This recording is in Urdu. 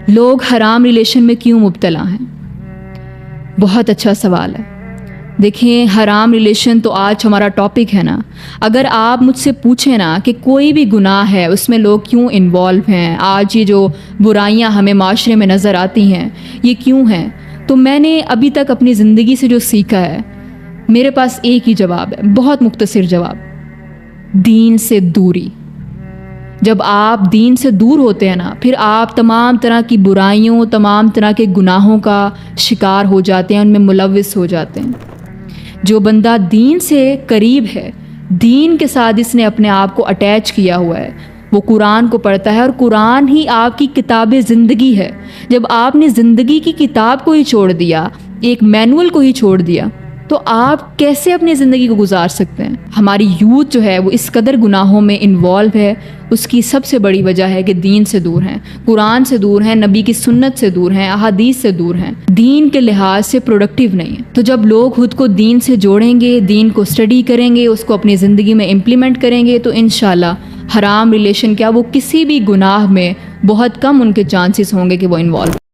لوگ حرام ریلیشن میں کیوں مبتلا ہیں؟ بہت اچھا سوال ہے۔ دیکھیں، حرام ریلیشن تو آج ہمارا ٹاپک ہے نا۔ اگر آپ مجھ سے پوچھیں نا کہ کوئی بھی گناہ ہے اس میں لوگ کیوں انوالو ہیں، آج یہ جو برائیاں ہمیں معاشرے میں نظر آتی ہیں یہ کیوں ہیں، تو میں نے ابھی تک اپنی زندگی سے جو سیکھا ہے، میرے پاس ایک ہی جواب ہے، بہت مختصر جواب: دین سے دوری۔ جب آپ دین سے دور ہوتے ہیں نا، پھر آپ تمام طرح کی برائیوں، تمام طرح کے گناہوں کا شکار ہو جاتے ہیں، ان میں ملوث ہو جاتے ہیں۔ جو بندہ دین سے قریب ہے، دین کے ساتھ اس نے اپنے آپ کو اٹیچ کیا ہوا ہے، وہ قرآن کو پڑھتا ہے، اور قرآن ہی آپ کی کتاب زندگی ہے۔ جب آپ نے زندگی کی کتاب کو ہی چھوڑ دیا، ایک مینول کو ہی چھوڑ دیا، تو آپ کیسے اپنی زندگی کو گزار سکتے ہیں؟ ہماری یوتھ جو ہے وہ اس قدر گناہوں میں انوالو ہے، اس کی سب سے بڑی وجہ ہے کہ دین سے دور ہیں، قرآن سے دور ہیں، نبی کی سنت سے دور ہیں، احادیث سے دور ہیں، دین کے لحاظ سے پروڈکٹیو نہیں ہیں۔ تو جب لوگ خود کو دین سے جوڑیں گے، دین کو اسٹڈی کریں گے، اس کو اپنی زندگی میں امپلیمنٹ کریں گے، تو انشاءاللہ حرام ریلیشن کیا، وہ کسی بھی گناہ میں بہت کم ان کے چانسز ہوں گے کہ وہ انوالو